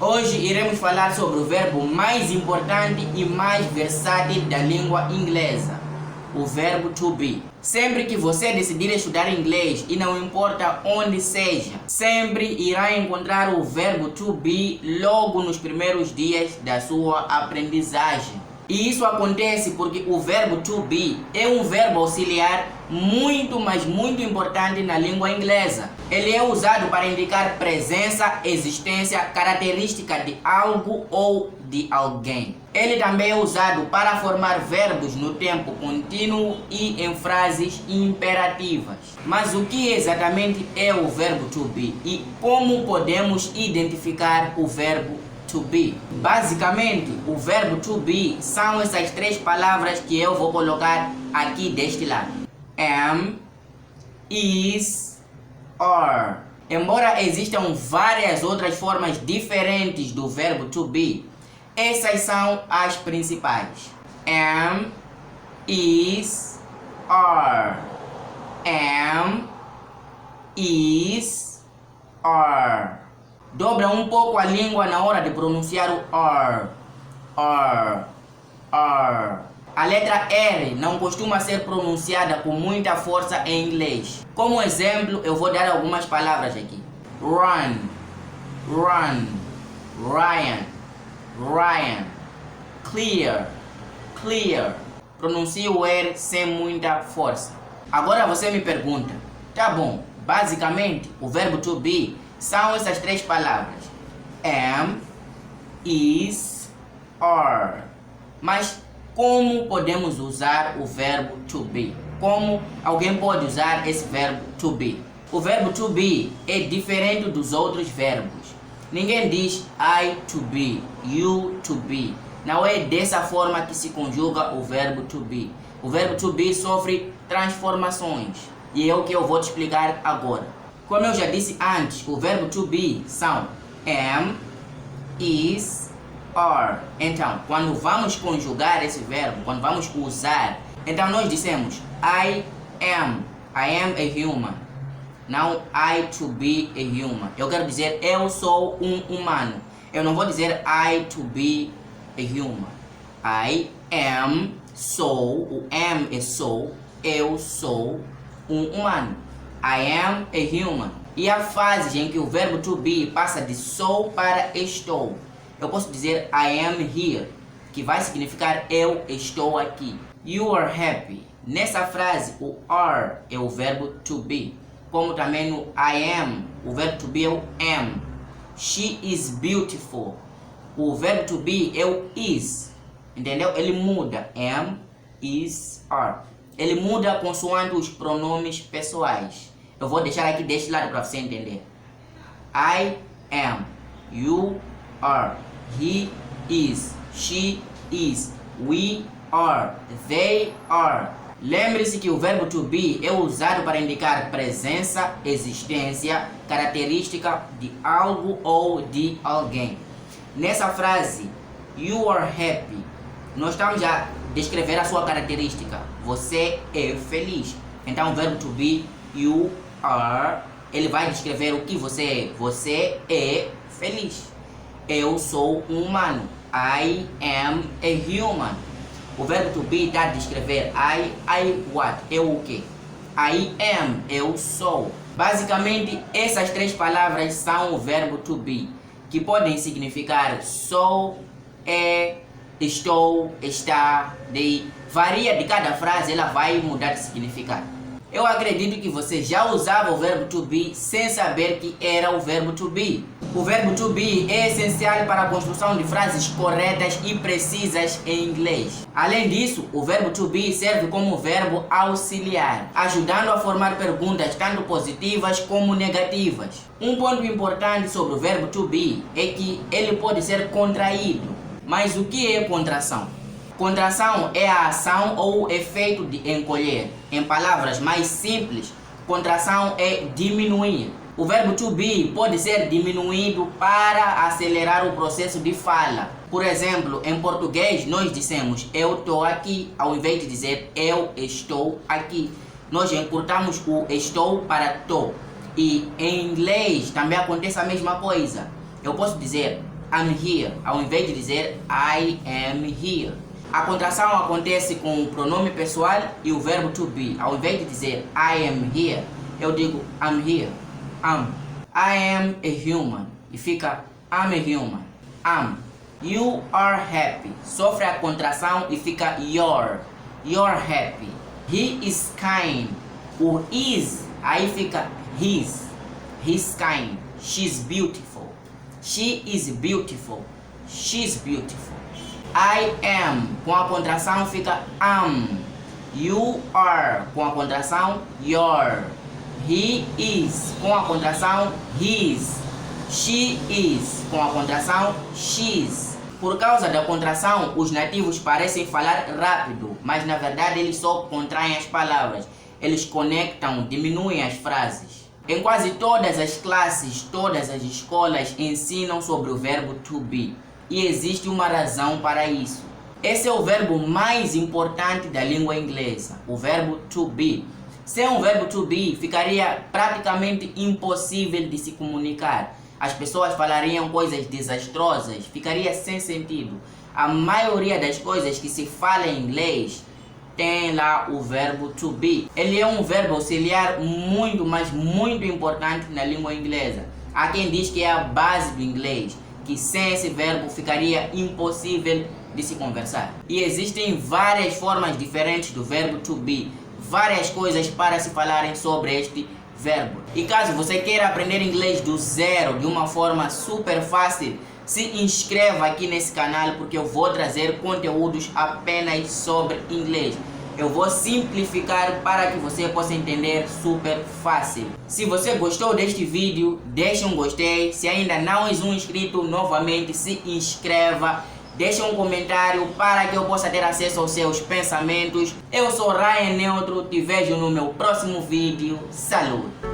Hoje iremos falar sobre o verbo mais importante e mais versátil da língua inglesa, o verbo to be. Sempre que você decidir estudar inglês, e não importa onde seja, sempre irá encontrar o verbo to be logo nos primeiros dias da sua aprendizagem. E isso acontece porque o verbo to be é um verbo auxiliar muito, mas muito importante na língua inglesa. Ele é usado para indicar presença, existência, característica de algo ou de alguém. Ele também é usado para formar verbos no tempo contínuo e em frases imperativas. Mas o que exatamente é o verbo to be e como podemos identificar o verbo to be? Basicamente, o verbo to be são essas três palavras que eu vou colocar aqui deste lado: am, is, are. Embora existam várias outras formas diferentes do verbo to be, essas são as principais: am, is, are. Am, is, are. Dobra um pouco a língua na hora de pronunciar o R. R. R. A letra R não costuma ser pronunciada com muita força em inglês. Como exemplo, eu vou dar algumas palavras aqui: run, run, Ryan, Ryan, clear, clear. Pronuncio o R sem muita força. Agora você me pergunta: tá bom, basicamente o verbo to be são essas três palavras: am, is, are. Mas como podemos usar o verbo to be? Como alguém pode usar esse verbo to be? O verbo to be é diferente dos outros verbos. Ninguém diz I to be, you to be. Não é dessa forma que se conjuga o verbo to be. O verbo to be sofre transformações e é o que eu vou te explicar agora. Como eu já disse antes, o verbo to be são am, is, are. Então, quando vamos conjugar esse verbo, quando vamos usar, então nós dissemos I am a human. Não I to be a human. Eu quero dizer eu sou um humano. Eu não vou dizer I to be a human. I am, sou, o am é sou, eu sou um humano. I am a human. E há fases em que o verbo to be passa de sou para estou. Eu posso dizer I am here, que vai significar eu estou aqui. You are happy. Nessa frase, o are é o verbo to be. Como também no I am, o verbo to be é o am. She is beautiful. O verbo to be é o is. Entendeu? Ele muda. Am, is, are. Ele muda consoante os pronomes pessoais. Eu vou deixar aqui deste lado para você entender. I am. You are. He is. She is. We are. They are. Lembre-se que o verbo to be é usado para indicar presença, existência, característica de algo ou de alguém. Nessa frase, you are happy, nós estamos a descrever a sua característica. Você é feliz. Então o verbo to be, you are, ele vai descrever o que você é. Você é feliz. Eu sou um humano. I am a human. O verbo to be está a descrever I what? Eu o quê? I am, eu sou. Basicamente, essas três palavras são o verbo to be, que podem significar sou, é, estou, está, de. Varia de cada frase, ela vai mudar de significado. Eu acredito que você já usava o verbo to be sem saber que era o verbo to be. O verbo to be é essencial para a construção de frases corretas e precisas em inglês. Além disso, o verbo to be serve como verbo auxiliar, ajudando a formar perguntas tanto positivas como negativas. Um ponto importante sobre o verbo to be é que ele pode ser contraído. Mas o que é contração? Contração é a ação ou efeito de encolher. Em palavras mais simples, contração é diminuir. O verbo to be pode ser diminuído para acelerar o processo de fala. Por exemplo, em português nós dissemos eu estou aqui, ao invés de dizer eu estou aqui. Nós encurtamos o estou para tô. E em inglês também acontece a mesma coisa. Eu posso dizer I'm here, ao invés de dizer I am here. A contração acontece com o pronome pessoal e o verbo to be. Ao invés de dizer I am here, eu digo I'm here. I am a human. E fica I'm a human. You are happy. Sofre a contração e fica you're. You're happy. He is kind. O is, aí fica his. He's kind. She's beautiful. She is beautiful. She's beautiful. I am, com a contração fica am. You are, com a contração your. He is, com a contração his. She is, com a contração she's. Por causa da contração, os nativos parecem falar rápido, mas na verdade eles só contraem as palavras. Eles conectam, diminuem as frases. Em quase todas as classes, todas as escolas ensinam sobre o verbo to be. E existe uma razão para isso. Esse é o verbo mais importante da língua inglesa, o verbo to be. Sem o verbo to be, ficaria praticamente impossível de se comunicar. As pessoas falariam coisas desastrosas, ficaria sem sentido. A maioria das coisas que se fala em inglês tem lá o verbo to be. Ele é um verbo auxiliar muito, mas muito importante na língua inglesa. Há quem diz que é a base do inglês, que sem esse verbo ficaria impossível de se conversar. E existem várias formas diferentes do verbo to be, várias coisas para se falarem sobre este verbo. E caso você queira aprender inglês do zero, de uma forma super fácil, se inscreva aqui nesse canal porque eu vou trazer conteúdos apenas sobre inglês. Eu vou simplificar para que você possa entender super fácil. Se você gostou deste vídeo, deixe um gostei. Se ainda não és um inscrito, novamente se inscreva. Deixe um comentário para que eu possa ter acesso aos seus pensamentos. Eu sou Ryan Neutro, te vejo no meu próximo vídeo. Saúde!